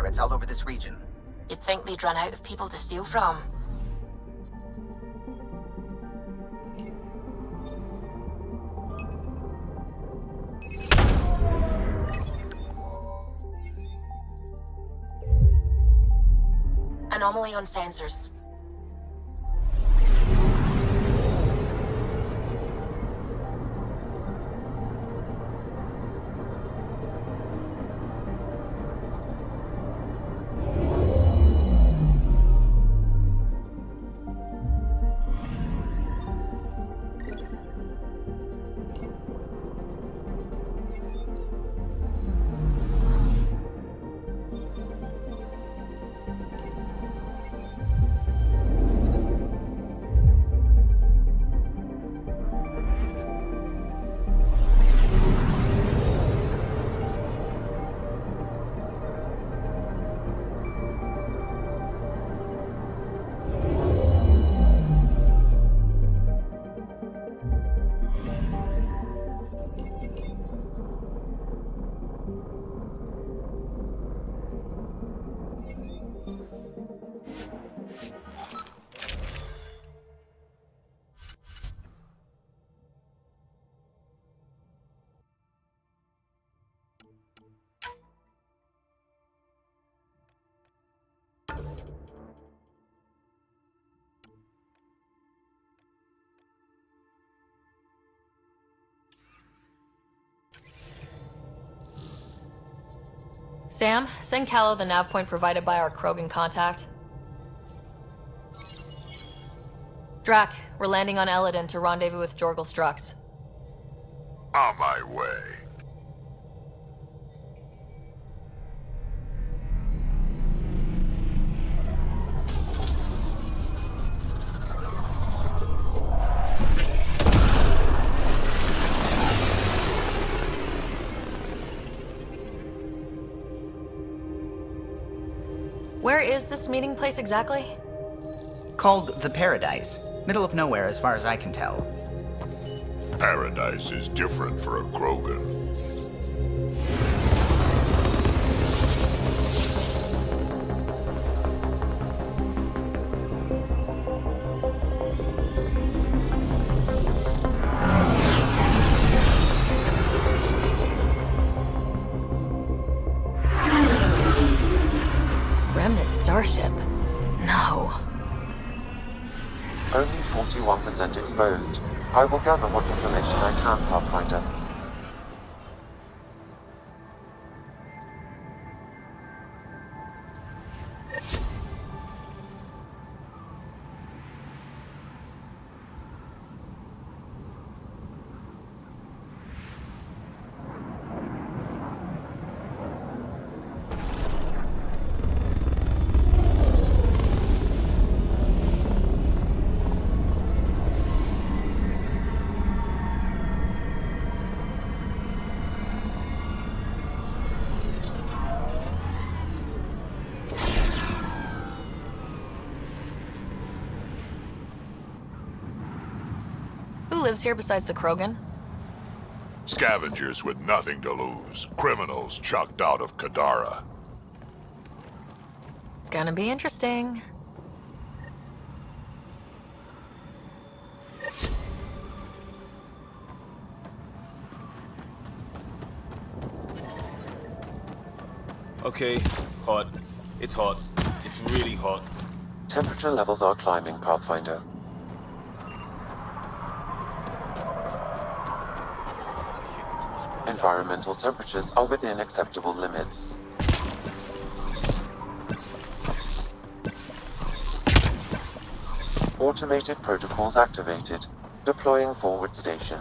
pirates all over this region. You'd think they'd run out of people to steal from. Anomaly on sensors. Sam, send Callow the nav point provided by our Krogan contact. Drac, we're landing on Elaaden to rendezvous with Jorgal Strux. On my way. Where is this meeting place exactly? Called the Paradise. Middle of nowhere as far as I can tell. Paradise is different for a Krogan. Remnant starship? No. Only 41% exposed. I will gather what information I can, Pathfinder. Who lives here besides the Krogan? Scavengers with nothing to lose. Criminals chucked out of Kadara. Gonna be interesting. Okay, hot. It's hot. It's really hot. Temperature levels are climbing, Pathfinder. Environmental temperatures are within acceptable limits. Automated protocols activated. Deploying forward station.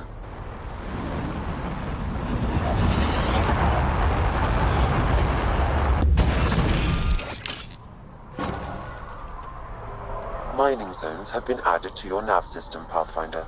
Mining zones have been added to your nav system, Pathfinder.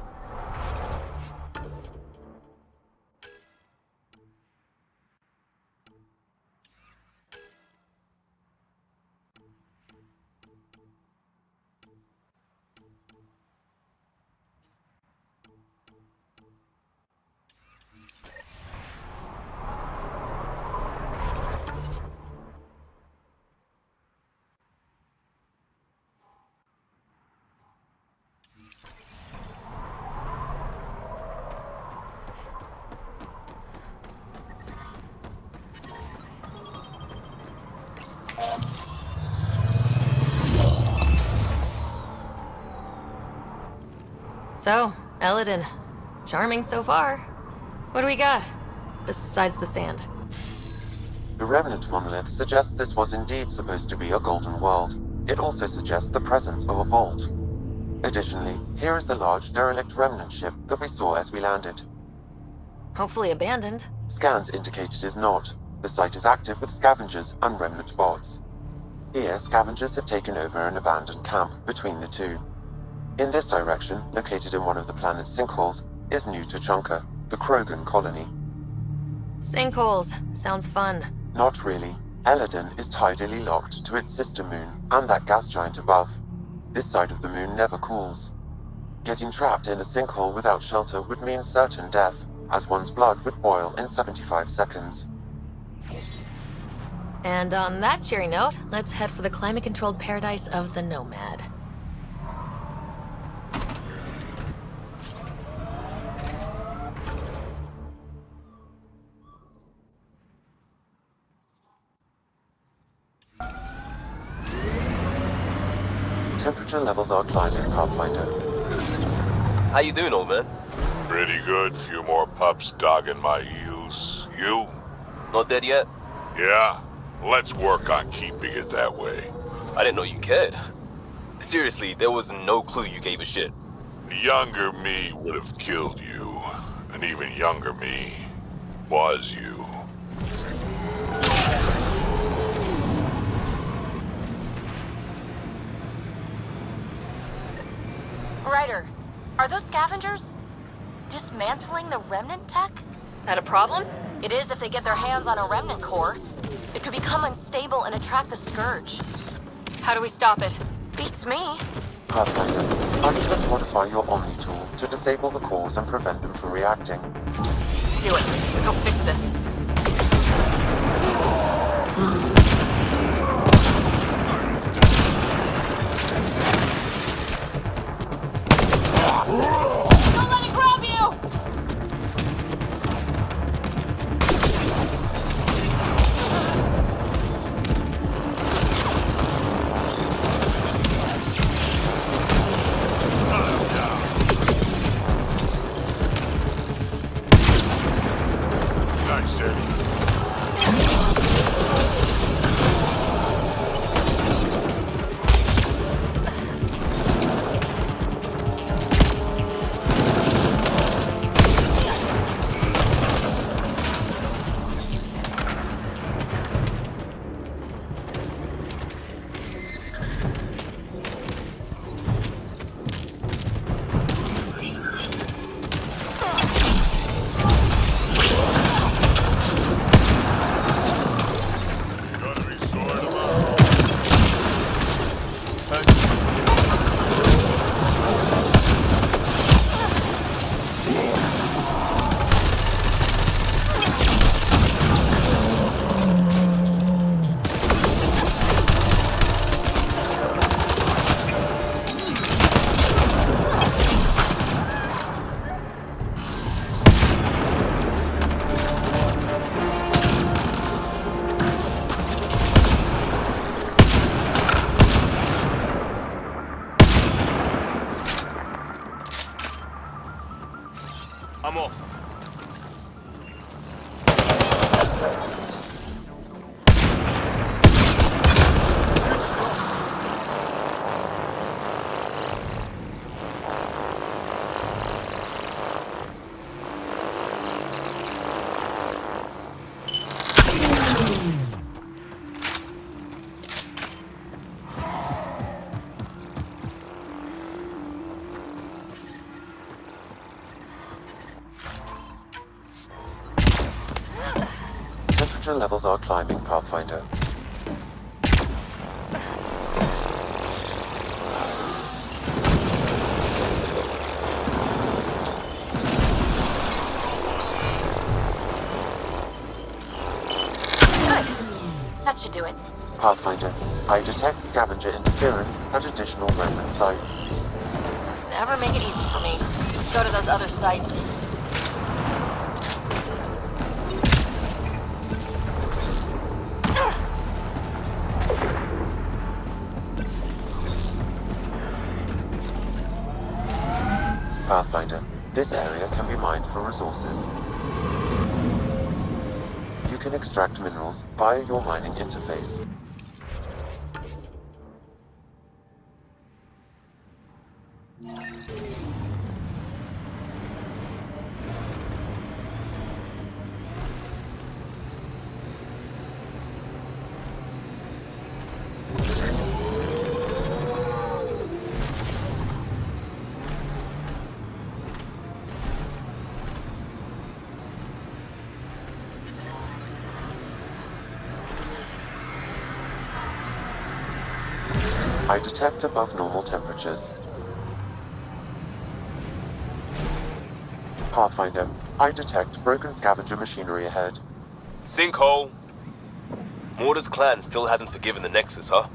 So, Elaaden. Charming so far. What do we got? Besides the sand. The remnant monolith suggests this was indeed supposed to be a golden world. It also suggests the presence of a vault. Additionally, here is the large derelict remnant ship that we saw as we landed. Hopefully abandoned. Scans indicate it is not. The site is active with scavengers and remnant bots. Here, scavengers have taken over an abandoned camp between the two. In this direction, located in one of the planet's sinkholes, is New Tuchanka, the Krogan colony. Sinkholes. Sounds fun. Not really. Elaaden is tidally locked to its sister moon and that gas giant above. This side of the moon never cools. Getting trapped in a sinkhole without shelter would mean certain death, as one's blood would boil in 75 seconds. And on that cheery note, let's head for the climate-controlled paradise of the Nomad. Temperature levels are climbing, Pathfinder. How you doing, old man? Pretty good. Few more pups dogging my heels. You? Not dead yet? Yeah? Let's work on keeping it that way. I didn't know you cared. Seriously, there was no clue you gave a shit. The younger me would have killed you. And even younger me was you. Ryder, are those scavengers dismantling the remnant tech? That a problem? It is if they get their hands on a remnant core. It could become unstable and attract the Scourge. How do we stop it? Beats me. Pathfinder, are you going to modify your Omni tool to disable the cores and prevent them from reacting? Do it. Go fix this. Don't let it grab you! Nice, Eddie. I'm off. Temperature levels are climbing, Pathfinder. That should do it. Pathfinder, I detect scavenger interference at additional remnant sites. Never make it easy for me. Let's go to those other sites. Pathfinder, this area can be mined for resources. You can extract minerals via your mining interface. I detect above normal temperatures. Pathfinder, I detect broken scavenger machinery ahead. Sinkhole! Mortar's clan still hasn't forgiven the Nexus, huh?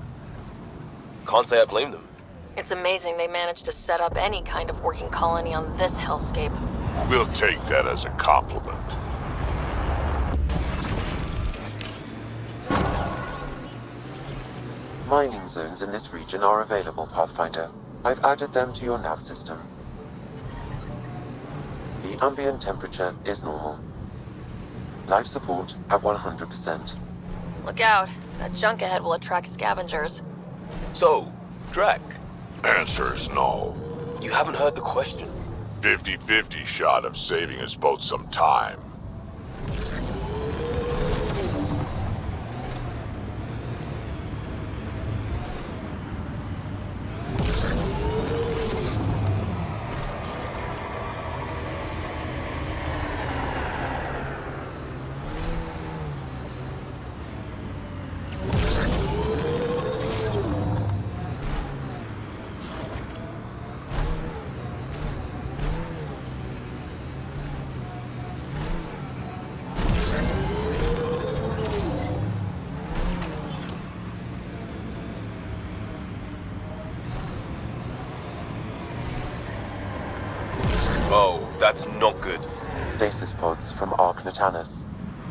Can't say I blame them. It's amazing they managed to set up any kind of working colony on this hellscape. We'll take that as a compliment. Mining zones in this region are available, Pathfinder. I've added them to your nav system. The ambient temperature is normal. Life support at 100%. Look out. That junk ahead will attract scavengers. So, Drac, Answer is no. you haven't heard the question. 50-50 shot of saving us both some time. Oh, that's not good. Stasis pods from Ark Natanus.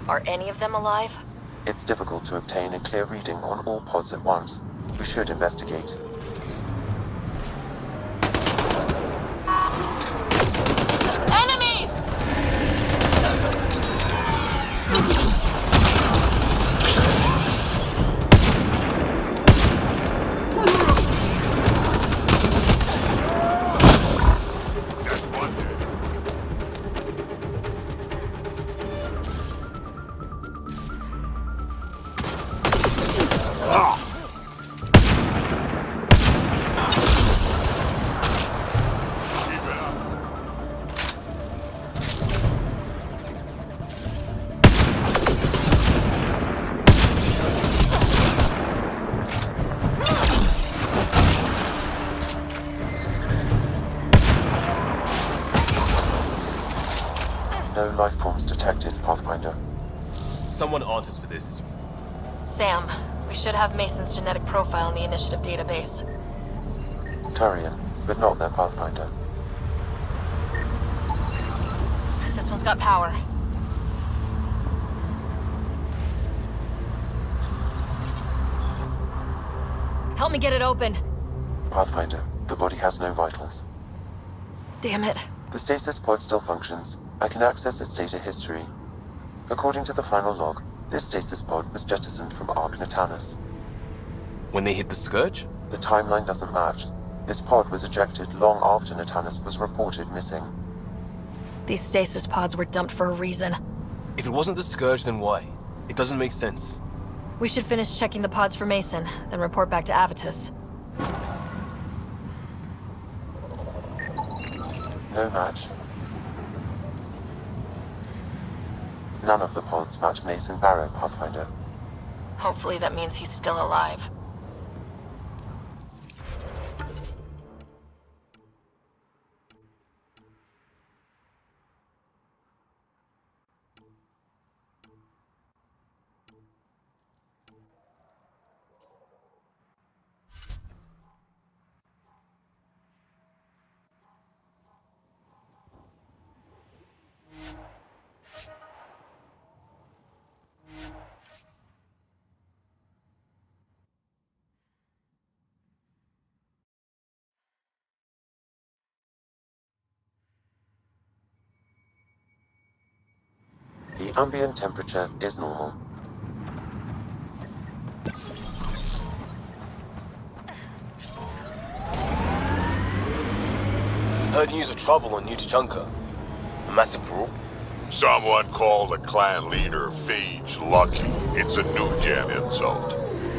Are any of them alive? It's difficult to obtain a clear reading on all pods at once. We should investigate. Enemies! No life forms detected, Pathfinder. Someone answers for this. Sam, we should have Mason's genetic profile in the initiative database. Turian, but not their Pathfinder. This one's got power. Help me get it open. Pathfinder, the body has no vitals. Damn it. The stasis pod still functions. I can access its data history. According to the final log, this stasis pod was jettisoned from Ark Natanus. When they hit the Scourge? The timeline doesn't match. This pod was ejected long after Natanus was reported missing. These stasis pods were dumped for a reason. If it wasn't the Scourge, then why? It doesn't make sense. We should finish checking the pods for Mason, then report back to Avitus. No match. None of the pods match Mason Barrow, Pathfinder. Hopefully that means he's still alive. The ambient temperature is normal. Heard news of trouble on New Tachanka. A massive brawl. Someone called the clan leader Phage lucky. It's a new gen insult.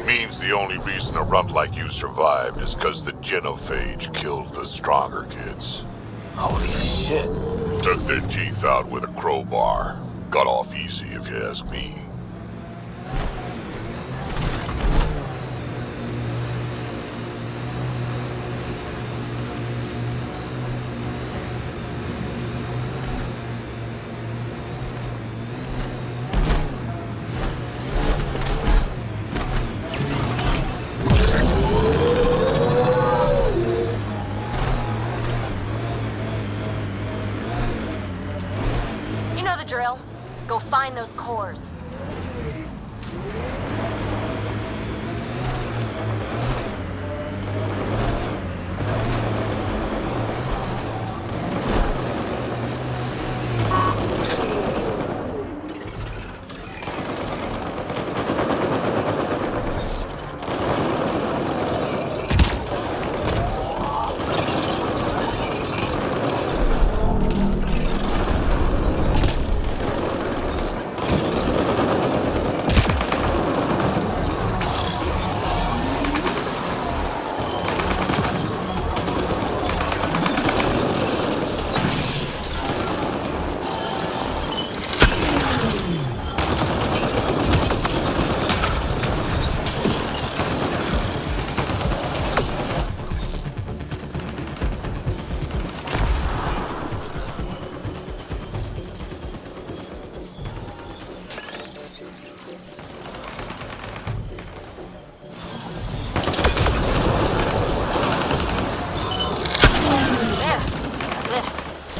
Means the only reason a runt like you survived is because the Genophage killed the stronger kids. Holy shit. Took their teeth out with a crowbar. Got off easy if you ask me. You know the drill. Go find those cores.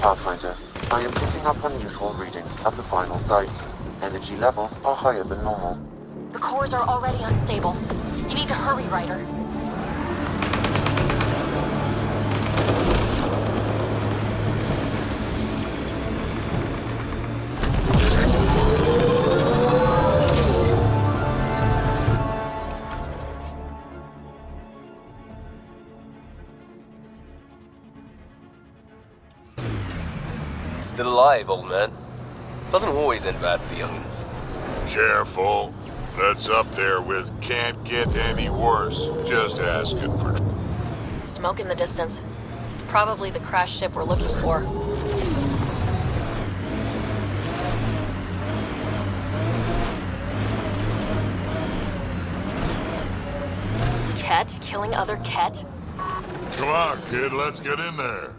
Pathfinder, I am picking up unusual readings at the final site. Energy levels are higher than normal. The cores are already unstable. You need to hurry, Ryder. Still alive, old man. Doesn't always end bad for the youngins. Careful. That's up there with can't get any worse. Just asking for... Smoke in the distance. Probably the crash ship we're looking for. Ket killing other Ket? Come on, kid, let's get in there.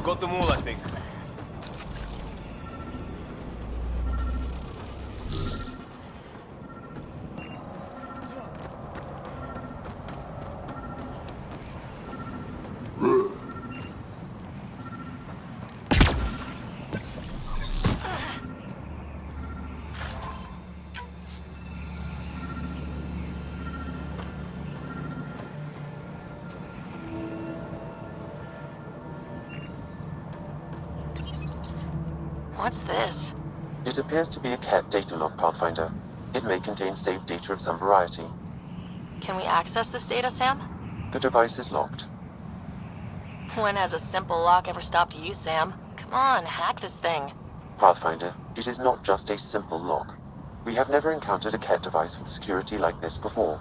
Got them all, I think. What's this? It appears to be a Ket data log, Pathfinder. It may contain saved data of some variety. Can we access this data, Sam? The device is locked. When has a simple lock ever stopped you, Sam? Come on, hack this thing. Pathfinder, it is not just a simple lock. We have never encountered a Ket device with security like this before.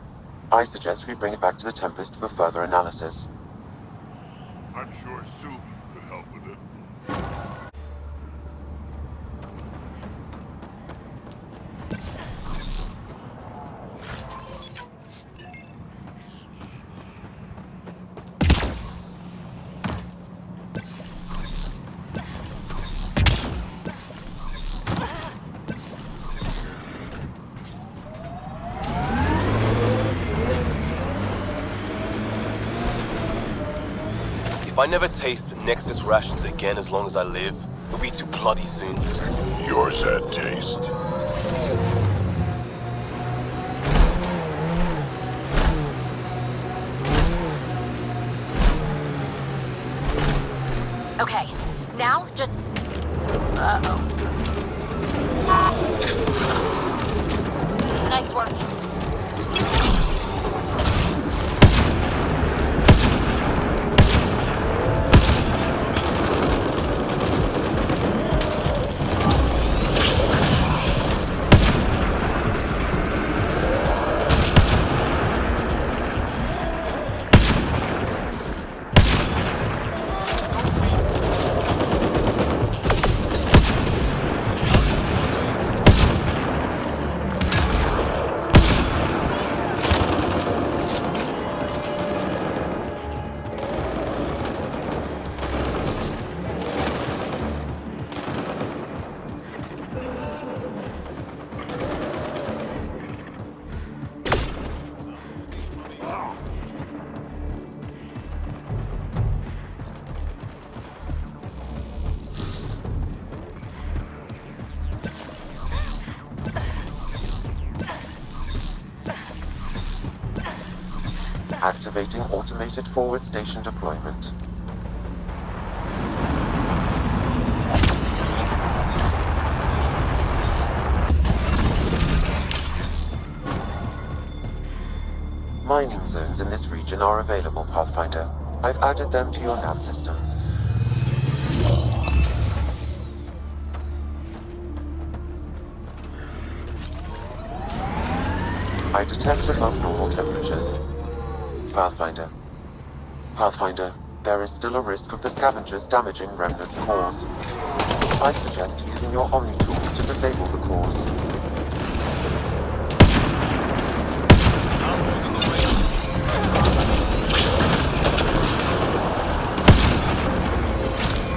I suggest we bring it back to the Tempest for further analysis. I'm sure Susan could help with it. If I never taste Nexus rations again as long as I live, it'll be too bloody soon. Yours had taste. Okay, now just... Uh-oh. Nice work. Activating automated forward station deployment. Mining zones in this region are available, Pathfinder. I've added them to your nav system. I detect above normal temperatures. Pathfinder, there is still a risk of the scavengers damaging Remnant's cores. I suggest using your Omni tools to disable the cores.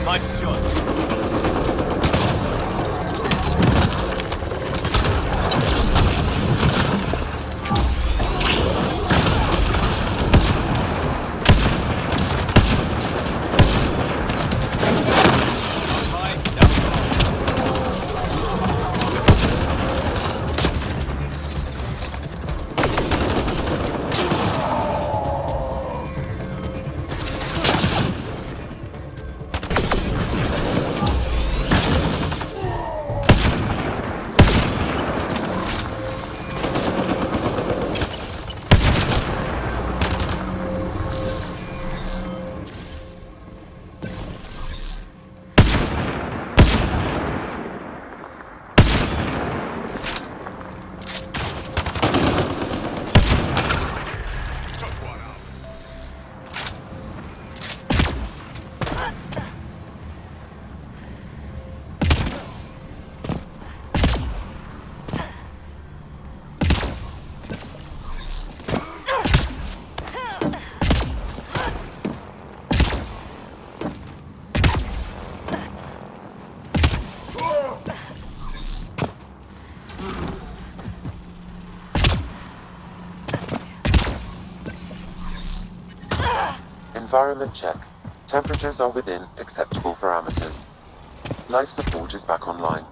Nice shot. Environment check. Temperatures are within acceptable parameters. Life support is back online.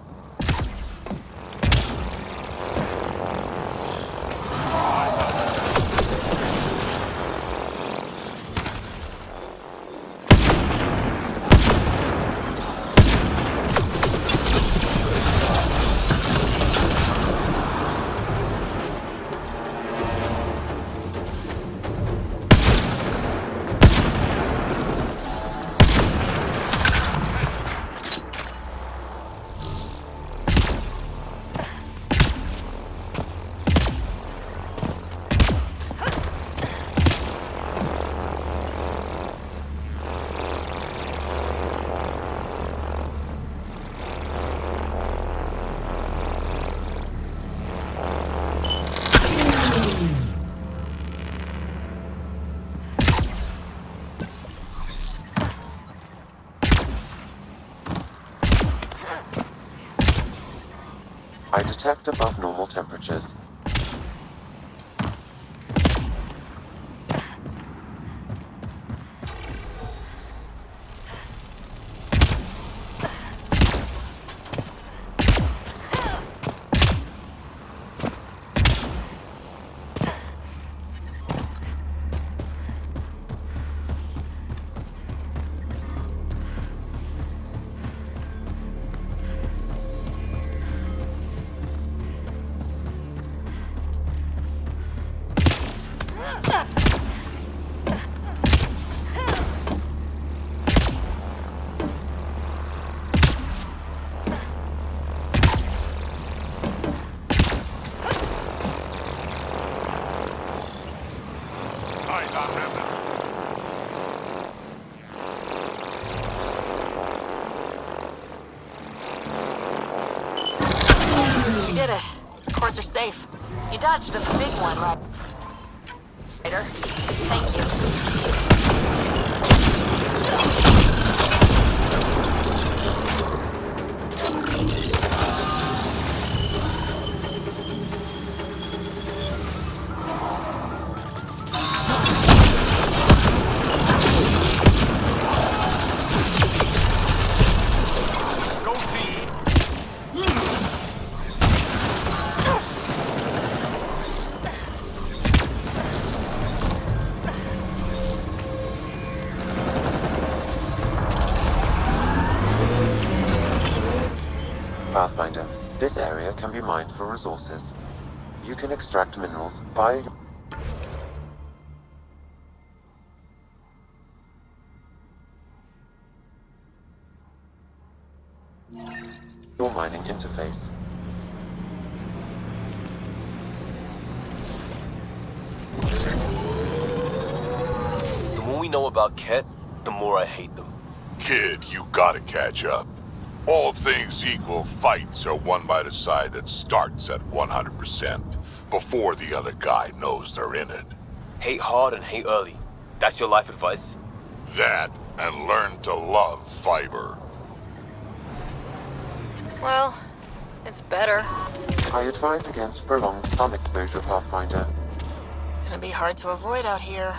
I detect above normal temperatures. You dodged a big one, right? Thank you. Go team. Pathfinder, this area can be mined for resources. You can extract minerals via your mining interface. The more we know about Ket, the more I hate them. Kid, you gotta catch up. All things equal, fights are won by the side that starts at 100% before the other guy knows they're in it. Hate hard and hate early. That's your life advice? That, and learn to love fiber. Well, it's better. I advise against prolonged sun exposure, Pathfinder. Gonna be hard to avoid out here.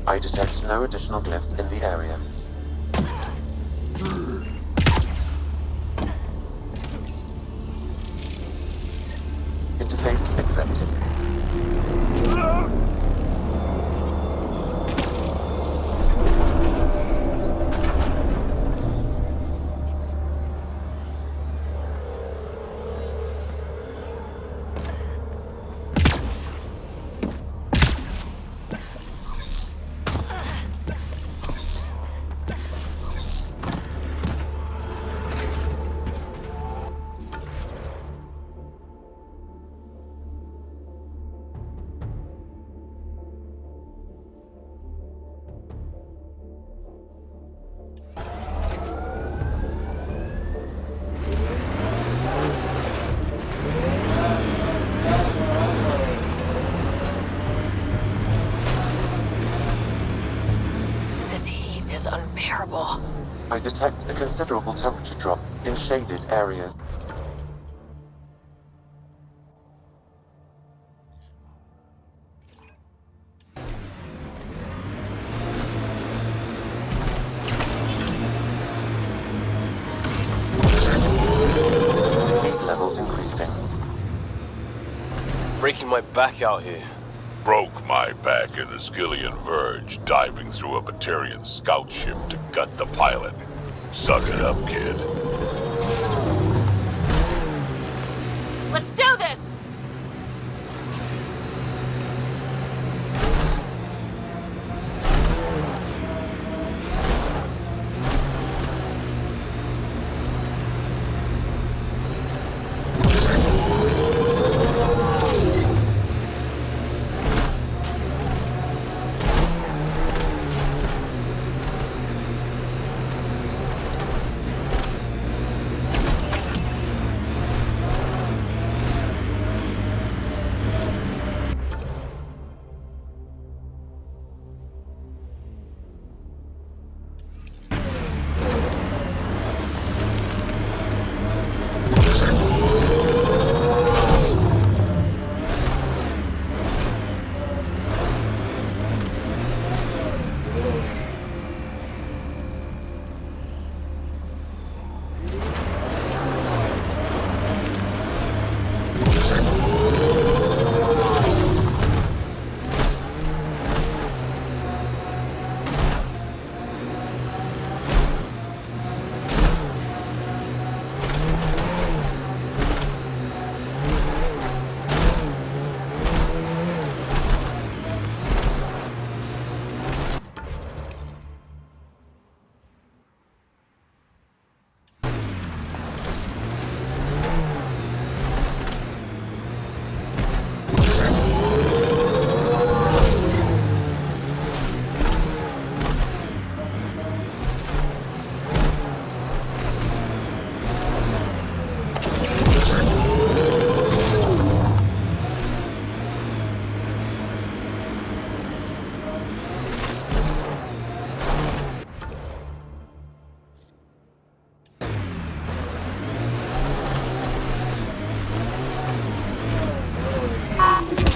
I detect no additional glyphs in the area. Interface accepted. unbearable. I detect a considerable temperature drop in shaded areas. Heat levels increasing. Breaking my back out here. Broke my back in the Skillian Verge, diving through a Batarian scout ship to gut the pilot. Suck it up, kid. Let's do this!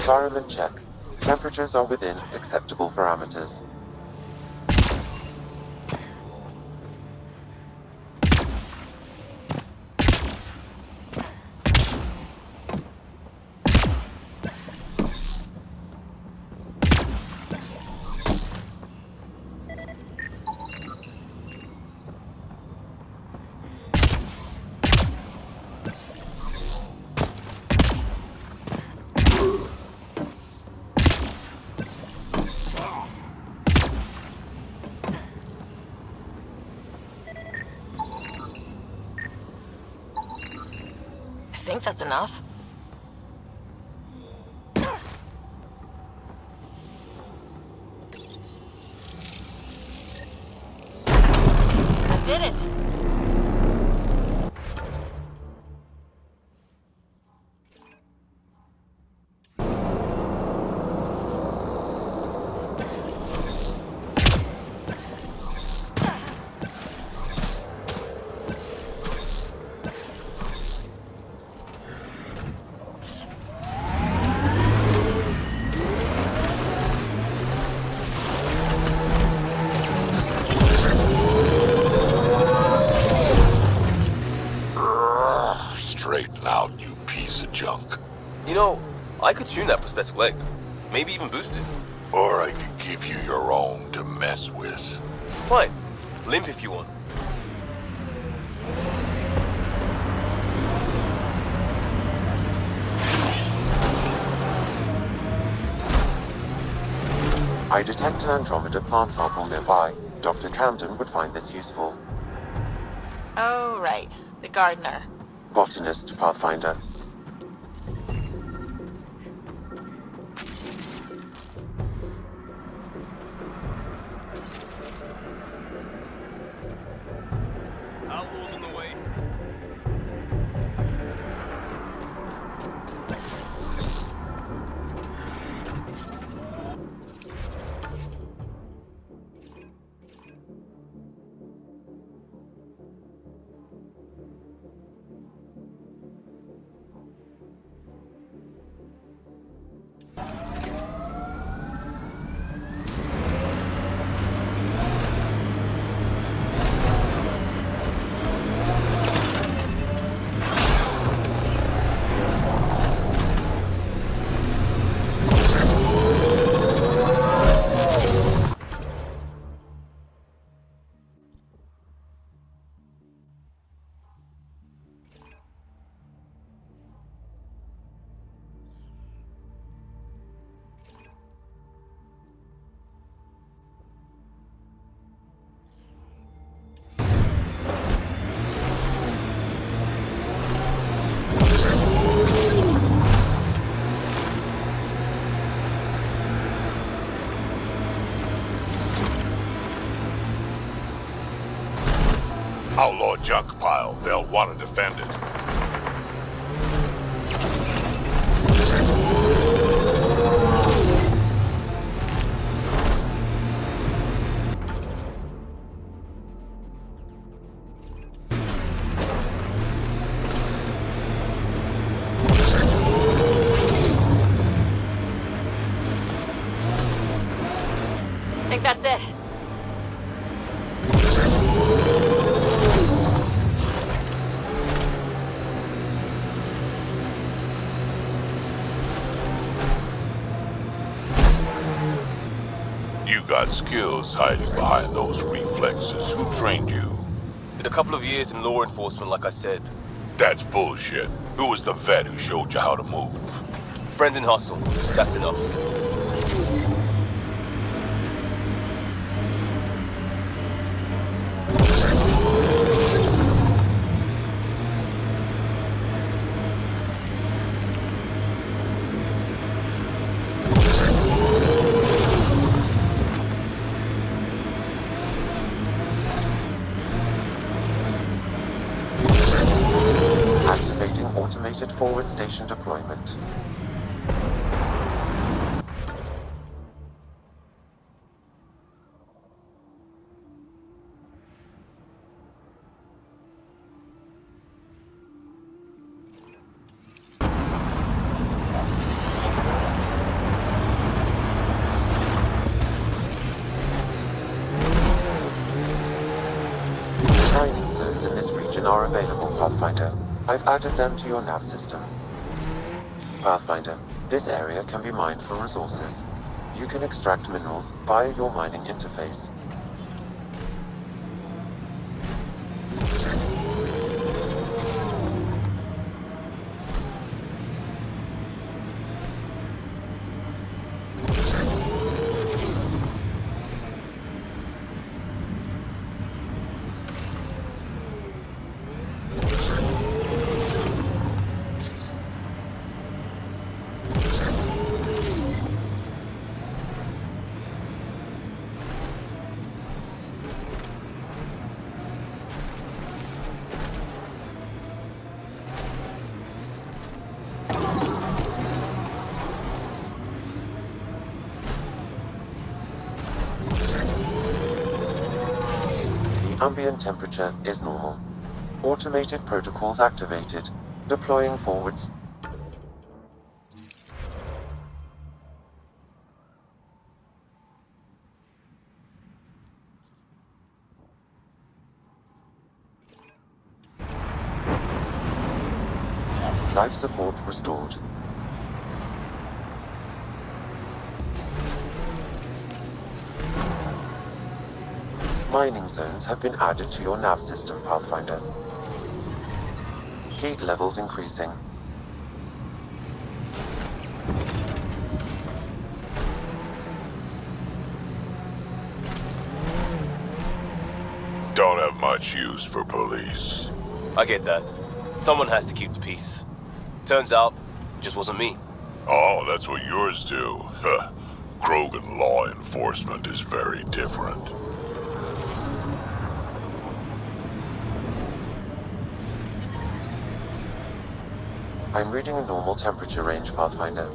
Environment check. Temperatures are within acceptable parameters. I think that's enough. I did it! Straighten out, you piece of junk. You know, I could tune that prosthetic leg. Maybe even boost it. Or I could give you your own to mess with. Fine. Limp if you want. I detect an Andromeda plant sample nearby. Dr. Camden would find this useful. Oh, right. The gardener. Botanist, Pathfinder. Outlaws on the way. Outlaw junk pile. They'll want to defend it. I think that's it. You got skills hiding behind those reflexes. Who trained you? Did a couple of years in law enforcement, like I said. That's bullshit. Who was the vet who showed you how to move? Friend and hustle. That's enough. Activating automated forward station deployment. Mining zones in this region are available, Pathfinder. I've added them to your nav system. Pathfinder, this area can be mined for resources. You can extract minerals via your mining interface. Ambient temperature is normal. Automated protocols activated. Deploying forwards. Life support restored. Mining zones have been added to your nav system, Pathfinder. Heat levels increasing. Don't have much use for police. I get that. Someone has to keep the peace. Turns out, it just wasn't me. Oh, that's what yours do. Huh. Krogan law enforcement is very different. I'm reading a normal temperature range, Pathfinder.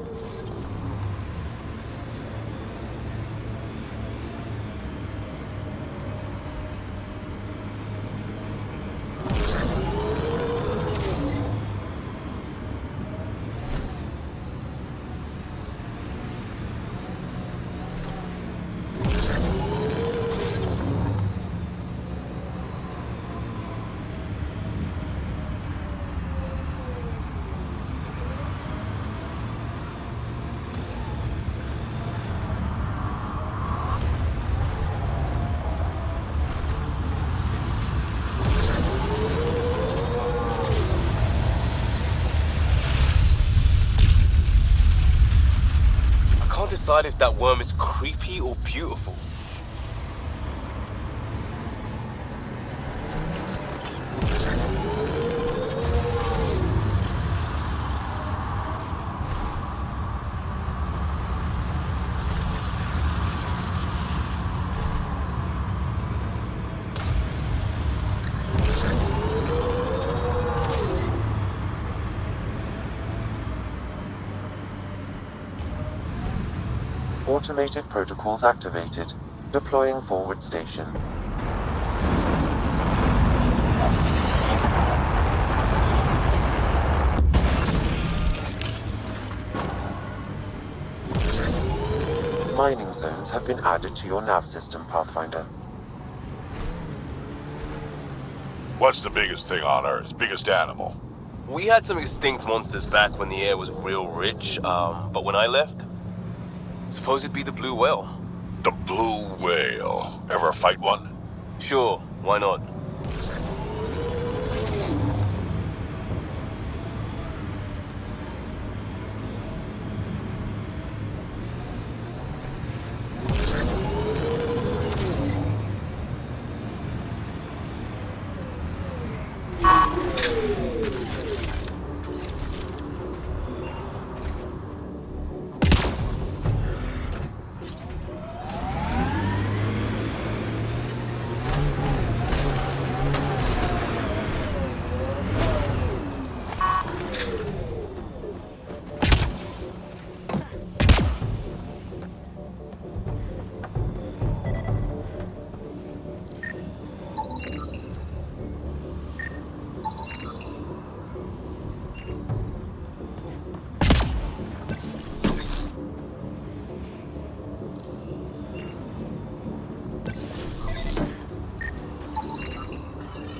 I can't decide if that worm is creepy or beautiful. Automated protocols activated. Deploying forward station. Mining zones have been added to your nav system, Pathfinder. What's the biggest thing on Earth? Biggest animal? We had some extinct monsters back when the air was real rich, but when I left, suppose it'd be the blue whale. The blue whale. Ever fight one? Sure, why not?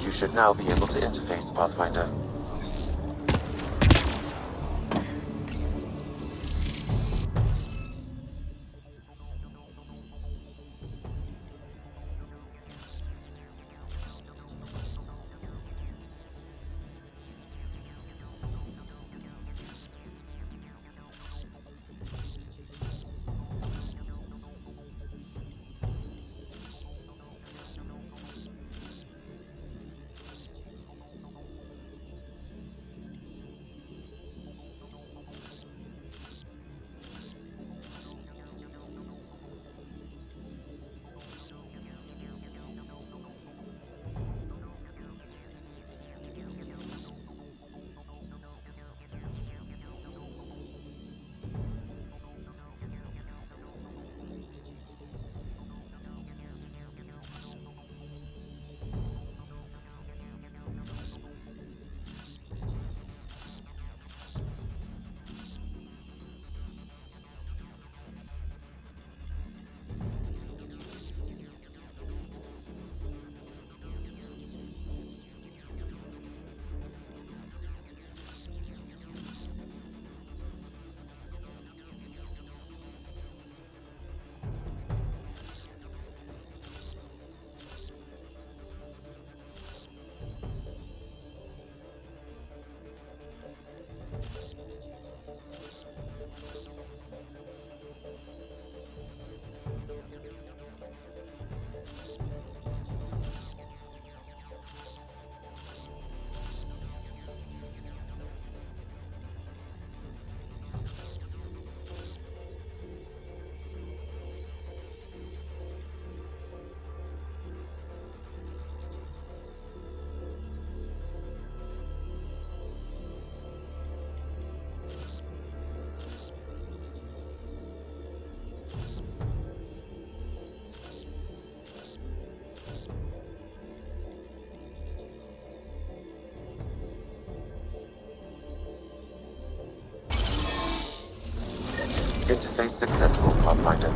You should now be able to interface, Pathfinder. Interface successful, Pathfinder.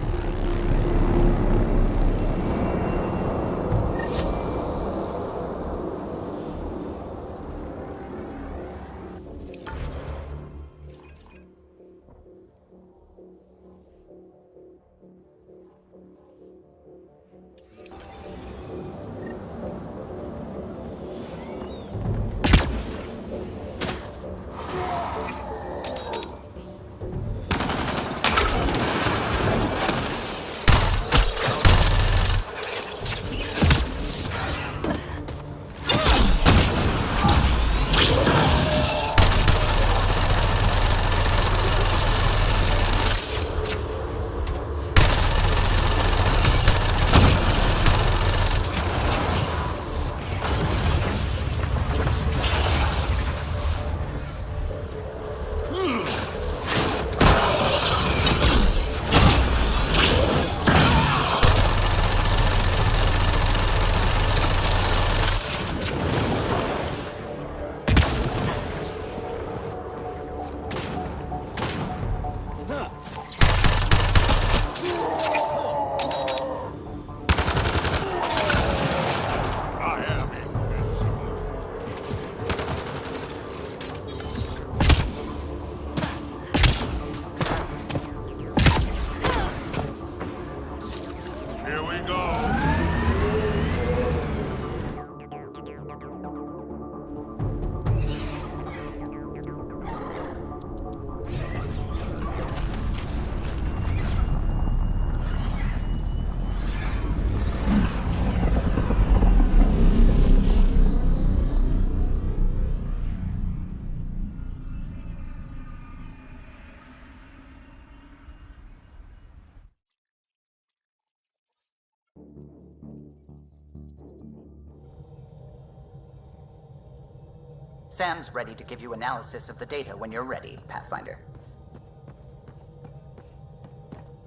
Sam's ready to give you analysis of the data when you're ready, Pathfinder.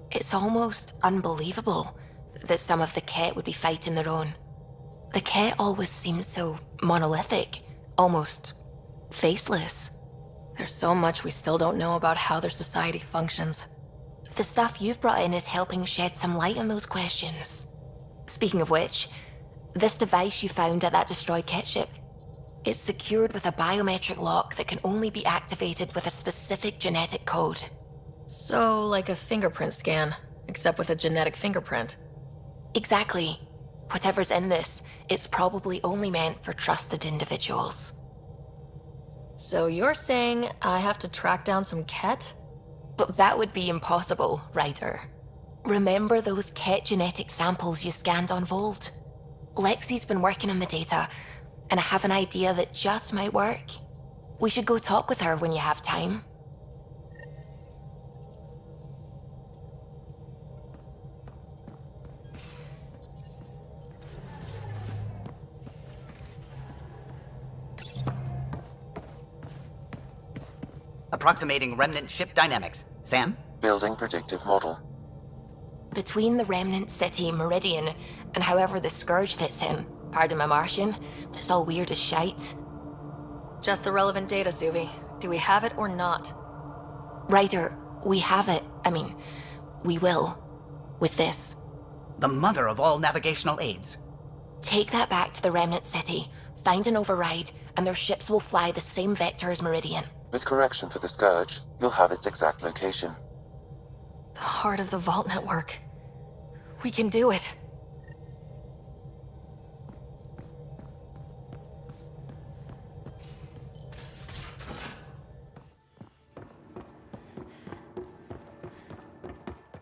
It's almost unbelievable that some of the Ket would be fighting their own. The Ket always seems so monolithic, almost faceless. There's so much we still don't know about how their society functions. The stuff you've brought in is helping shed some light on those questions. Speaking of which, this device you found at that destroyed Ket ship, it's secured with a biometric lock that can only be activated with a specific genetic code. So, like a fingerprint scan, except with a genetic fingerprint. Exactly. Whatever's in this, it's probably only meant for trusted individuals. So you're saying I have to track down some Ket? But that would be impossible, Ryder. Remember those Ket genetic samples you scanned on Volt? Lexi's been working on the data, and I have an idea that just might work. We should go talk with her when you have time. Approximating remnant ship dynamics. Sam? Building predictive model. Between the remnant city Meridian and however the Scourge fits in, pardon my Martian, it's all weird as shite. Just the relevant data, Suvi. Do we have it or not? Ryder, we have it. I mean, we will. With this. The mother of all navigational aids. Take that back to the remnant city, find an override, and their ships will fly the same vector as Meridian. With correction for the Scourge, you'll have its exact location. The heart of the Vault Network. We can do it.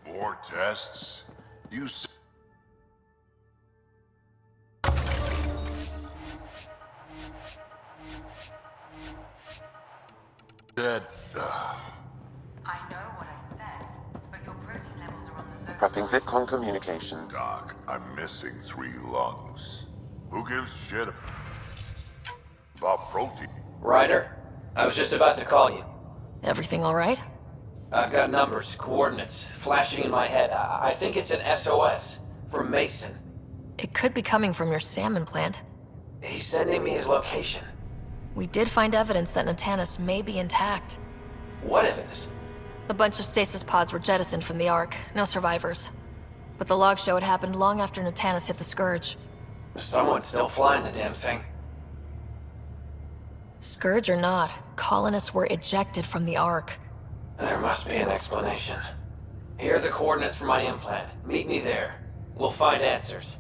More tests? You said... I know what I said, but your protein levels are on the low. Prepping VidCon communications. Doc, I'm missing 3 lungs. Who gives a shit about protein? Ryder, I was just about to call you. Everything all right? I've got numbers, coordinates, flashing in my head. I think it's an SOS from Mason. It could be coming from your salmon plant. He's sending me his location. We did find evidence that Natanus may be intact. What evidence? A bunch of stasis pods were jettisoned from the Ark, no survivors. But the logs show it happened long after Natanus hit the Scourge. Someone's still flying the damn thing. Scourge or not, colonists were ejected from the Ark. There must be an explanation. Here are the coordinates for my implant. Meet me there. We'll find answers.